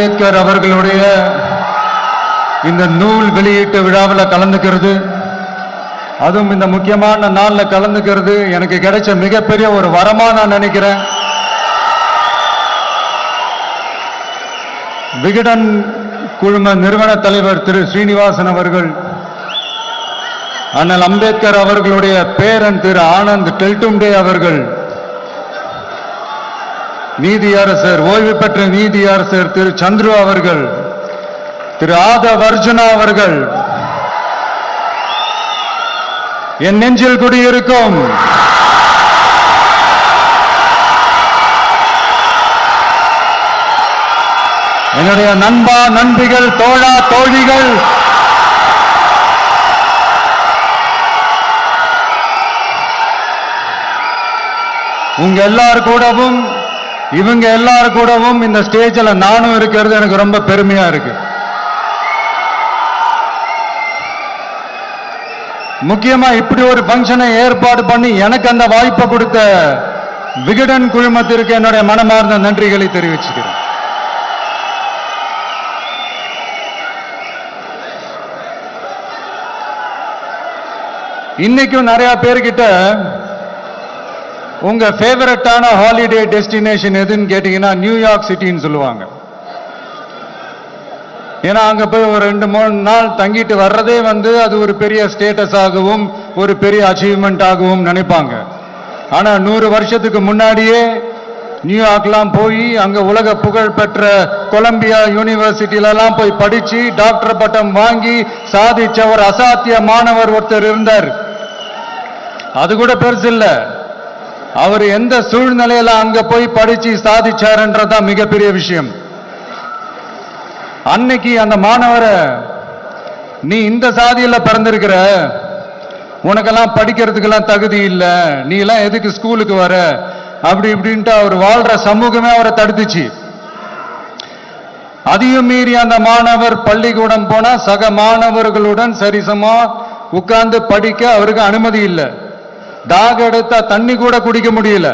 அம்பேத்கர் அவர்களுடைய இந்த நூல் வெளியீட்டு விழாவில் கலந்துக்கிறது, அதுவும் இந்த முக்கியமான நாளில் கலந்துக்கிறது எனக்கு கிடைச்ச மிகப்பெரிய ஒரு வரமா நான் நினைக்கிறேன். விகடன் குழும நிறுவன தலைவர் திரு ஸ்ரீனிவாசன் அவர்கள், அண்ணல் அம்பேத்கர் அவர்களுடைய பேரன் திரு ஆனந்த் டெல்டும்டே அவர்கள், நீதியரசர் ஓய்வு பெற்ற நீதியரசர் திரு சந்துரு அவர்கள், திரு ஆதவ் அர்ஜுனா அவர்கள், என் நெஞ்சில் குடியிருக்கும் என்னுடைய நண்பா நண்பிகள், தோழா தோழிகள், உங்க எல்லாரும் கூடவும் இவங்க எல்லாரும் கூடவும் இந்த ஸ்டேஜில் நானும் இருக்கிறது எனக்கு ரொம்ப பெருமையா இருக்கு. முக்கியமா இப்படி ஒரு ஃபங்க்ஷனை ஏற்பாடு பண்ணி எனக்கு அந்த வாய்ப்பை கொடுத்த விகடன் குழுமத்திற்கு என்னுடைய மனமார்ந்த நன்றிகளை தெரிவிச்சுக்கிறேன். இன்னைக்கும் நிறைய பேர்கிட்ட உங்க ஃபேவரட்டான ஹாலிடே டெஸ்டினேஷன் எதுன்னு கேட்டீங்கன்னா நியூயார்க் சிட்டின்னு சொல்லுவாங்க. ஏன்னா அங்க போய் ஒரு 2-3 நாள் தங்கிட்டு வர்றதே அது ஒரு பெரிய ஸ்டேட்டஸ் ஆகவும் ஒரு பெரிய அச்சீவ்மெண்ட் ஆகவும் நினைப்பாங்க. ஆனா 100 வருஷத்துக்கு முன்னாடியே நியூயார்க்லாம் போய் அங்க உலக புகழ் பெற்ற கொலம்பியா யூனிவர்சிட்டியிலலாம் போய் படிச்சு டாக்டர் பட்டம் வாங்கி சாதிச்ச ஒரு அசாத்திய மாணவர் ஒருத்தர் இருந்தார். அது கூட பெருசு இல்ல, அவர் எந்த சூழ்நிலையில அங்க போய் படிச்சு சாதிச்சாருன்றதான் மிகப்பெரிய விஷயம். அன்னைக்கு அந்த மாணவரை, நீ இந்த சாதியில பிறந்திருக்கிற, உனக்கெல்லாம் படிக்கிறதுக்கெல்லாம் தகுதி இல்லை, நீ எல்லாம் எதுக்கு ஸ்கூலுக்கு வர, அப்படி இப்படின்ட்டு அவர் வாழ்ற சமூகமே அவரை தடுத்துச்சு. அதையும் மீறி அந்த மாணவர் பள்ளிக்கூடம் போனா சக மாணவர்களுடன் சரிசமா உட்கார்ந்து படிக்க அவருக்கு அனுமதி இல்லை. தாக எடுத்தா தண்ணி கூட குடிக்க முடியல.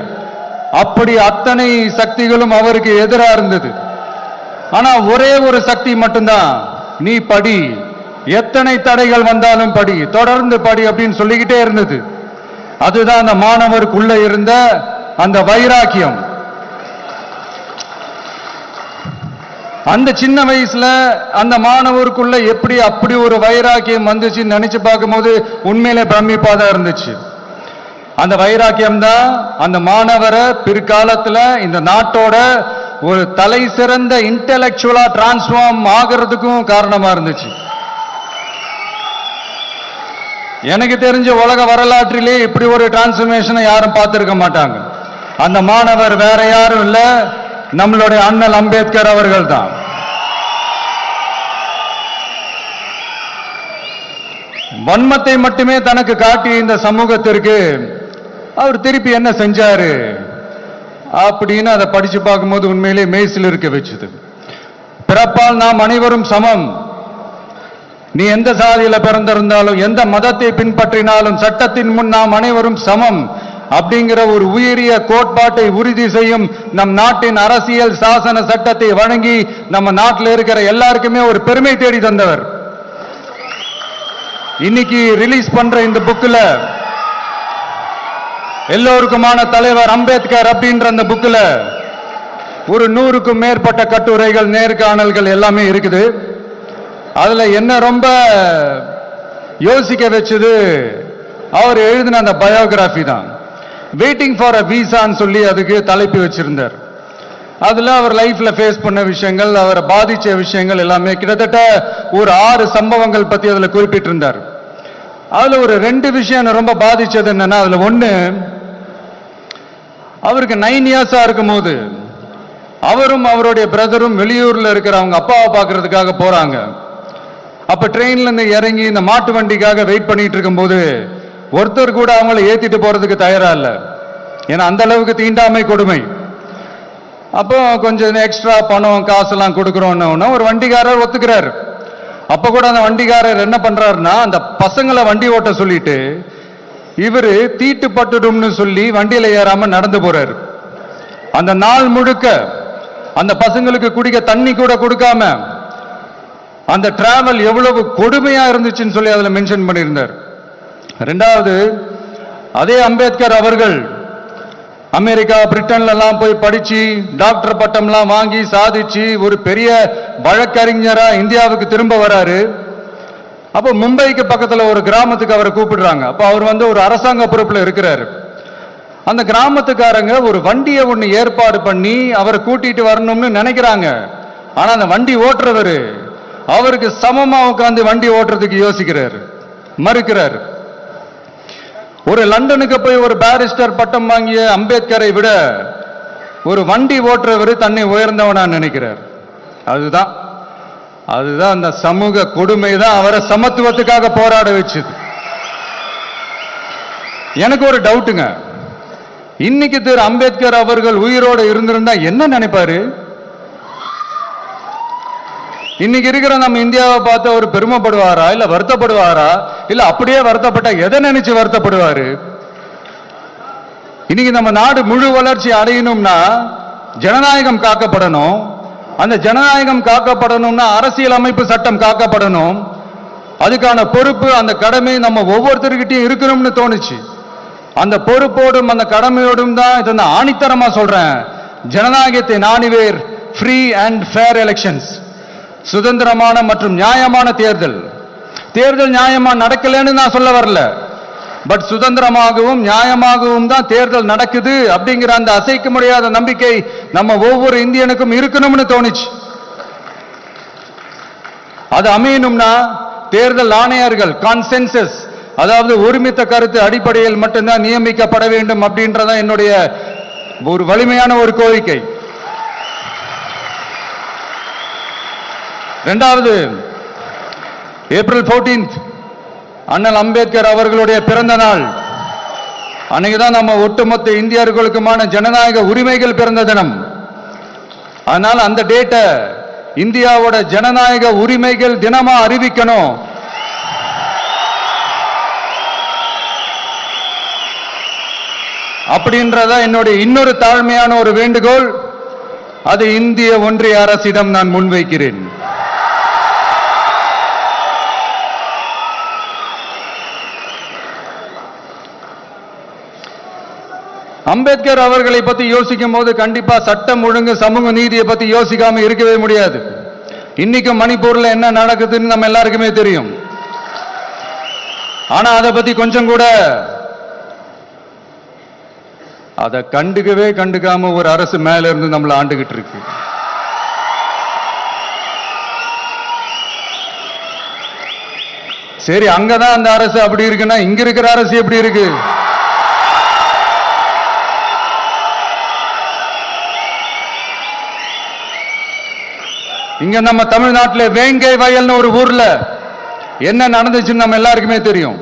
அப்படி அத்தனை சக்திகளும் அவருக்கு எதிராக இருந்தது. ஆனா ஒரே ஒரு சக்தி மட்டும்தான், நீ படி, எத்தனை தடைகள் வந்தாலும் படி, தொடர்ந்து படி அப்படின்னு சொல்லிக்கிட்டே இருந்தது. அதுதான் அந்த மாணவருக்குள்ள இருந்த அந்த வைராக்கியம். அந்த சின்ன வயசுல அந்த மாணவருக்குள்ள எப்படி அப்படி ஒரு வைராக்கியம் வந்துச்சு நினைச்சு பார்க்கும்போது உண்மையிலே பிரமிப்பாதான் இருந்துச்சு. அந்த வைராக்கியம் தான் அந்த மாணவரை பிற்காலத்துல இந்த நாட்டோட ஒரு தலை சிறந்த இன்டெலெக்சுவலா டிரான்ஸ்ஃபார்ம் ஆகிறதுக்கும் காரணமா இருந்துச்சு. எனக்கு தெரிஞ்ச உலக வரலாற்றிலே இப்படி ஒரு டிரான்ஸ்ஃபர்மேஷனை யாரும் பார்த்திருக்க மாட்டாங்க. அந்த மாணவர் வேற யாரும் இல்ல, நம்மளுடைய அண்ணல் அம்பேத்கர் அவர்கள் தான். வன்மத்தை மட்டுமே தனக்கு காட்டி இந்த சமூகத்திற்கு அவர் திருப்பி என்ன செஞ்சாரு அப்படின்னு அதை படிச்சு பார்க்கும்போது உண்மையிலே மெய்சில் இருக்க வச்சது. பிறப்பால் நாம் அனைவரும் சமம், நீ எந்த சாதியில பிறந்திருந்தாலும் எந்த மதத்தை பின்பற்றினாலும் சட்டத்தின் முன் நாம் அனைவரும் சமம் அப்படிங்கிற ஒரு உயரிய கோட்பாட்டை உறுதி செய்யும் நம் நாட்டின் அரசியல் சாசன சட்டத்தை வழங்கி நம்ம நாட்டில் இருக்கிற எல்லாருக்குமே ஒரு பெருமை தேடி தந்தவர். இன்னைக்கு ரிலீஸ் பண்ற இந்த புக்ல எல்லோருக்குமான தலைவர் அம்பேத்கர் அப்படின்ற அந்த புக்ல ஒரு 100க்கும் மேற்பட்ட கட்டுரைகள், நேர்காணல்கள் எல்லாமே இருக்குது. அதுல என்ன ரொம்ப யோசிக்க வச்சது, அவர் எழுதின அந்த பயோகிராஃபி தான். வெயிட்டிங் ஃபார் அ வீசான்னு சொல்லி அதுக்கு தலைப்பு வச்சிருந்தார். அதுல அவர் லைஃப்ல ஃபேஸ் பண்ண விஷயங்கள், அவரை பாதிச்ச விஷயங்கள் எல்லாமே கிட்டத்தட்ட ஒரு 6 சம்பவங்கள் பத்தி அதுல குறிப்பிட்டிருந்தார். அதுல ஒரு 2 விஷயம் ரொம்ப பாதிச்சது என்னன்னா, அதுல ஒண்ணு, அவருக்கு 9 இயர்ஸா இருக்கும் போது அவரும் அவருடைய பிரதரும் வெளியூர்ல இருக்கிற அவங்க அப்பாவை பார்க்கறதுக்காக போறாங்க. அப்ப ட்ரெயின்ல இருந்து இறங்கி இந்த மாட்டு வண்டிக்காக வெயிட் பண்ணிட்டு இருக்கும் போது ஒருத்தர் கூட அவங்களை ஏத்திட்டு போறதுக்கு தயாரா இல்லை. ஏன்னா அந்த அளவுக்கு தீண்டாமை கொடுமை. அப்போ கொஞ்சம் எக்ஸ்ட்ரா பணம் காசெல்லாம் கொடுக்குறோன்னு ஒரு வண்டிக்காரர் ஒத்துக்கிறார். அப்ப கூட அந்த வண்டிக்காரர் என்ன பண்றாருன்னா, அந்த பசங்களை வண்டி ஓட்ட சொல்லிட்டு இவரு தீட்டு பட்டுடும்னு சொல்லி வண்டியில ஏறாம நடந்து போறாரு. அந்த நாள் முழுக்க அந்த பசங்களுக்கு குடிக்க தண்ணி கூட கொடுக்காம அந்த டிராவல் எவ்வளவு கொடுமையா இருந்துச்சுன்னு சொல்லி அதுல மென்ஷன் பண்ணியிருந்தார். ரெண்டாவது, அதே அம்பேத்கர் அவர்கள் அமெரிக்கா பிரிட்டன்ல எல்லாம் போய் படிச்சு டாக்டர் பட்டம்லாம் வாங்கி சாதிச்சு ஒரு பெரிய வழக்கறிஞரா இந்தியாவுக்கு திரும்ப வராரு. அப்போ மும்பைக்கு பக்கத்துல ஒரு கிராமத்துக்கு அவரை கூப்பிடுறாங்க. அப்போ அவர் ஒரு அரசாங்க பொறுப்புல இருக்கிறாரு. அந்த கிராமத்துக்காரங்க ஒரு வண்டியை ஒண்ணு ஏற்பாடு பண்ணி அவரை கூட்டிட்டு வரணும்னு நினைக்கிறாங்க. ஆனா அந்த வண்டி ஓட்டுறவரு அவருக்கு சமமா உட்காந்து வண்டி ஓட்டுறதுக்கு யோசிக்கிறாரு, மறுக்கிறாரு. ஒரு லண்டனுக்கு போய் ஒரு பாரிஸ்டர் பட்டம் வாங்கிய அம்பேத்கரை விட ஒரு வண்டி ஓட்டுறவர் தன்னை உயர்ந்தவனா நினைக்கிறார். அதுதான் அந்த சமூக கொடுமை தான் அவரை சமத்துவத்துக்காக போராட வச்சது. எனக்கு ஒரு டவுட்டுங்க, இன்னைக்கு திரு அம்பேத்கர் அவர்கள் உயிரோடு இருந்திருந்தா என்ன நினைப்பாரு? இன்னைக்கு இருக்கிற நம்ம இந்தியாவை பார்த்து அவர் பெருமைப்படுவாரா, இல்ல வருத்தப்படுவாரா, இல்ல அப்படியே வருத்தப்பட்டா எதை நினைச்சு வருத்தப்படுவாரு? இன்னைக்கு நம்ம நாடு முழு வளர்ச்சி அடையணும்னா ஜனநாயகம் காக்கப்படணும். அந்த ஜனநாயகம் காக்கப்படணும்னா அரசியல் அமைப்பு சட்டம் காக்கப்படணும். அதுக்கான பொறுப்பு, அந்த கடமை நம்ம ஒவ்வொருத்தருக்கிட்டையும் இருக்கணும்னு தோணுச்சு. அந்த பொறுப்போடும் அந்த கடமையோடும் தான் இதை நான் ஆணித்தரமா சொல்றேன். ஜனநாயகத்தை நாணிவேர் ஃப்ரீ அண்ட் ஃபேர் எலெக்ஷன்ஸ், சுதந்திரமான மற்றும் நியாயமான தேர்தல். தேர்தல் நியாயமா நடக்கலன்னு நான் சொல்ல வரல, பட் சுதந்திரமாகவும் நியாயமாகவும் தான் தேர்தல் நடக்குது அப்படிங்கிற அந்த அசைக்க முடியாத நம்பிக்கை நம்ம ஒவ்வொரு இந்தியனுக்கும் இருக்கணும்னு தோணுச்சு. அது அமையணும்னா தேர்தல் ஆணையர்கள் கான்சென்சஸ், அதாவது ஒருமித்த கருத்து அடிப்படையில் மட்டும்தான் நியமிக்கப்பட வேண்டும் அப்படின்றதான் என்னுடைய ஒரு வலிமையான ஒரு கோரிக்கை. இரண்டாவது, ஏப்ரல் 14 அண்ணல் அம்பேத்கர் அவர்களுடைய பிறந்த நாள். அன்னைக்குதான் நம்ம ஒட்டுமொத்த இந்தியர்களுக்குமான ஜனநாயக உரிமைகள் பிறந்த தினம். அதனால அந்த டேட்டை இந்தியாவோட ஜனநாயக உரிமைகள் தினமா அறிவிக்கணும். அப்படின்றத என்னுடைய இன்னொரு தாழ்மையான ஒரு வேண்டுகோள். அது இந்திய ஒன்றிய அரசிடம் நான் முன்வைக்கிறேன். அம்பேத்கர் அவர்களை பத்தி யோசிக்கும் போது கண்டிப்பா சட்டம் ஒழுங்கு சமூக நீதியை பத்தி யோசிக்காம இருக்கவே முடியாது. இன்னைக்கு மணிப்பூர்ல என்ன நடக்குதுன்னு நம்ம எல்லாருக்குமே தெரியும். ஆனா அதை பத்தி கொஞ்சம் கூட அதை கண்டுக்காம ஒரு அரசு மேல இருந்து நம்மளை ஆண்டுகிட்டு இருக்கு. சரி, அங்கதான் அந்த அரசு அப்படி இருக்குன்னா இங்க இருக்கிற அரசு எப்படி இருக்கு? இங்க நம்ம தமிழ்நாட்டில் வேங்கை வயல்னு ஒரு ஊர்ல என்ன நடந்துச்சுன்னு நம்ம எல்லாருக்குமே தெரியும்.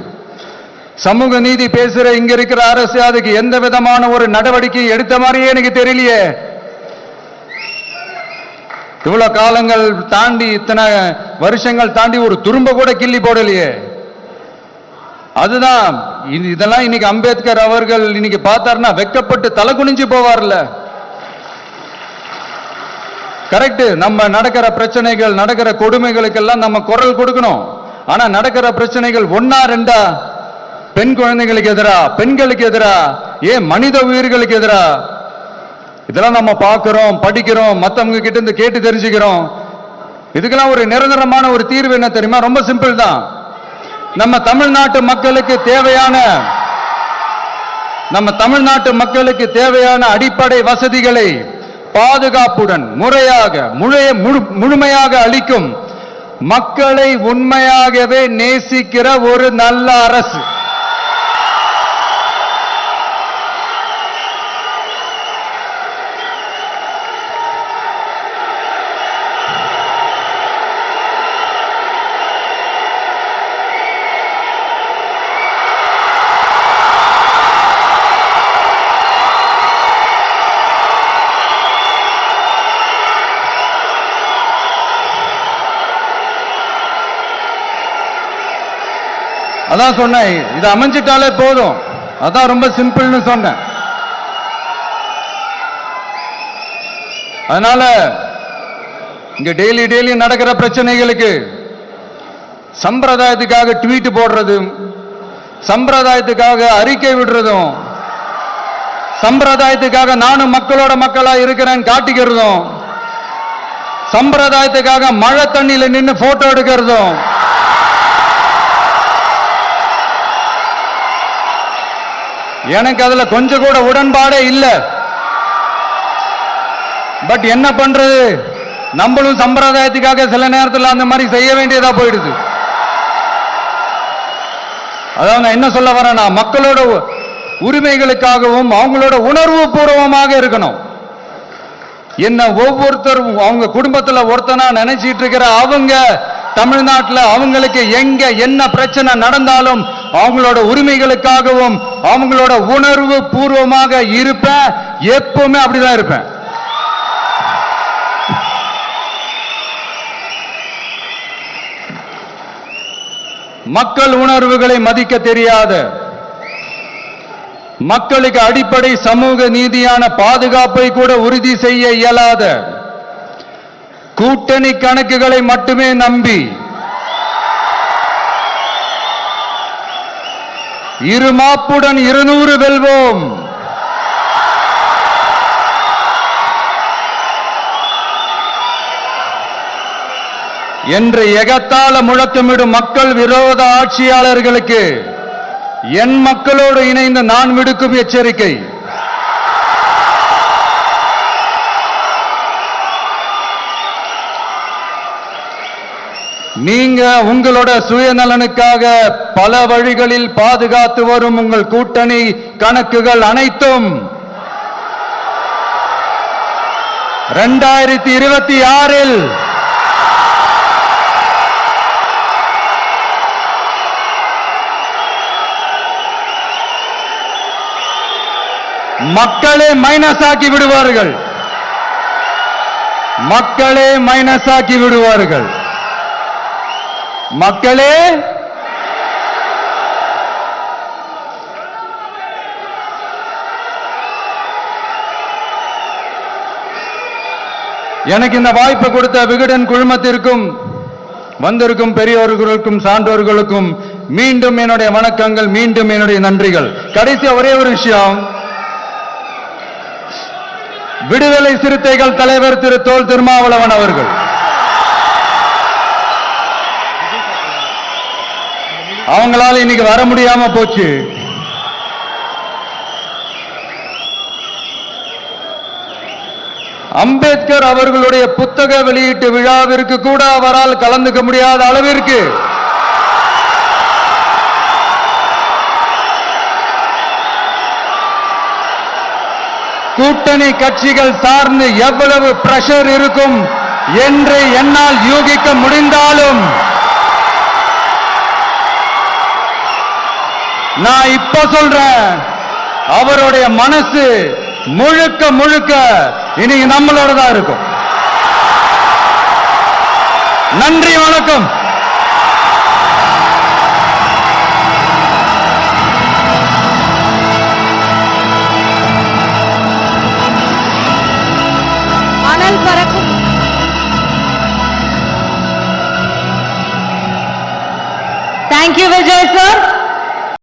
சமூக நீதி பேசுற இங்க இருக்கிற அரசு அதுக்கு எந்த விதமான ஒரு நடவடிக்கை எடுத்த மாதிரியே எனக்கு தெரியலையே. இவ்வளவு காலங்கள் தாண்டி, இத்தனை வருஷங்கள் தாண்டி ஒரு துரும்ப கூட கிள்ளி போடலையே. அதுதான் இதெல்லாம் இன்னைக்கு அம்பேத்கர் அவர்கள் இன்னைக்கு பார்த்தாருன்னா வெக்கப்பட்டு தலை குனிஞ்சு போவார்ல. கரெக்ட், நம்ம நடக்கிற பிரச்சனைகள், நடக்கிற கொடுமைகளுக்கெல்லாம் நம்ம குரல் கொடுக்கணும். ஆனா நடக்கிற பிரச்சனைகள் ஒன்னா ரெண்டா? பெண் குழந்தைகளுக்கு எதிரா, பெண்களுக்கு எதிரா, ஏன் மனித உயிர்களுக்கு எதிரா? இதெல்லாம் நம்ம பார்க்கிறோம், படிக்கிறோம், மற்றவங்க கிட்ட இருந்து கேட்டு தெரிஞ்சுக்கிறோம். இதுக்கெல்லாம் ஒரு நிரந்தரமான ஒரு தீர்வு என்ன தெரியுமா? ரொம்ப சிம்பிள் தான். நம்ம தமிழ்நாட்டு மக்களுக்கு தேவையான அடிப்படை வசதிகளை பாதுகாப்புடன் முறையாக முழுமையாக அளிக்கும், மக்களை உண்மையாகவே நேசிக்கிற ஒரு நல்ல அரசு. அதான் சொன்னேன், இது அமைஞ்சிட்டாலே போதும். அதான் ரொம்ப சிம்பிள்னு சொன்னேன். அதனால இங்க டெய்லி நடக்கிற பிரச்சனைகளுக்கு சம்பிரதாயத்துக்காக ட்வீட் போடுறதும், சம்பிரதாயத்துக்காக அறிக்கை விடுறதும், சம்பிரதாயத்துக்காக நானும் மக்களோட மக்களா இருக்கிறேன் காட்டிக்கிறதும், சம்பிரதாயத்துக்காக மழை தண்ணியில நின்று போட்டோ எடுக்கிறதும், எனக்கு அதுல கொஞ்சம் கூட உடன்பாடே இல்லை. பட் என்ன பண்றது, நம்மளும் சம்பிரதாயத்துக்காக சில நேரத்தில் அந்த மாதிரி செய்ய வேண்டியதா போயிடுது. அதாவது நான் என்ன சொல்ல வரேன்னா, மக்களோட உரிமைகளுக்காகவும் அவங்களோட உணர்வு பூர்வமாக இருக்கணும். என்ன ஒவ்வொருத்தரும் அவங்க குடும்பத்துல ஒருத்தனா நினைச்சிட்டு இருக்கிற அவங்க தமிழ்நாட்டில் அவங்களுக்கு எங்க என்ன பிரச்சனை நடந்தாலும் அவங்களோட உரிமைகளுக்காகவும் அவங்களோட உணர்வு பூர்வமாக இருப்பேன். எப்பவுமே அப்படிதான் இருப்பேன். மக்கள் உணர்வுகளை மதிக்க தெரியாத, மக்களுக்கு அடிப்படை சமூக நீதியான பாதுகாப்பை கூட உறுதி செய்ய இயலாத, கூட்டணி கணக்குகளை மட்டுமே நம்பி இருமாப்புடன் 200 வெல்வோம், என்று எகத்தால முழக்கமிடும் மக்கள் விரோத ஆட்சியாளர்களுக்கு என் மக்களோடு இணைந்து நான் விடுக்கும் எச்சரிக்கை, நீங்க உங்களோட சுயநலனுக்காக பல வழிகளில் பாதுகாத்து வரும் உங்கள் கூட்டணி கணக்குகள் அனைத்தும் 2026 மக்களே மைனஸ் ஆக்கி விடுவார்கள். மக்களே மைனஸ் ஆக்கி விடுவார்கள். மக்களே எனக்கு இந்த வாய்ப்பு கொடுத்த விகடன் குழுமத்திற்கும் வந்திருக்கும் பெரியோர்களுக்கும் சான்றோர்களுக்கும் மீண்டும் என்னுடைய வணக்கங்கள், மீண்டும் என்னுடைய நன்றிகள். கடைசியா ஒரே ஒரு விஷயம், விடுதலை சிறுத்தைகள் தலைவர் திரு தோல் திருமாவளவன் அவர்கள் அவங்களால இன்னைக்கு வர முடியாம போச்சு. அம்பேத்கர் அவர்களுடைய புத்தக வெளியீட்டு விழாவிற்கு கூட அவரால் கலந்துக்க முடியாத அளவிற்கு கூட்டணி கட்சிகள் சார்ந்து எவ்வளவு பிரஷர் இருக்கும் என்று என்னால் யூகிக்க முடிந்தாலும் நான் இப்ப சொல்றேன், அவருடைய மனசு முழுக்க முழுக்க இன்னைக்கு நம்மளோட தான் இருக்கும். நன்றி, வணக்கம். அனல் பறக்கும். Thank you, Vijay sir.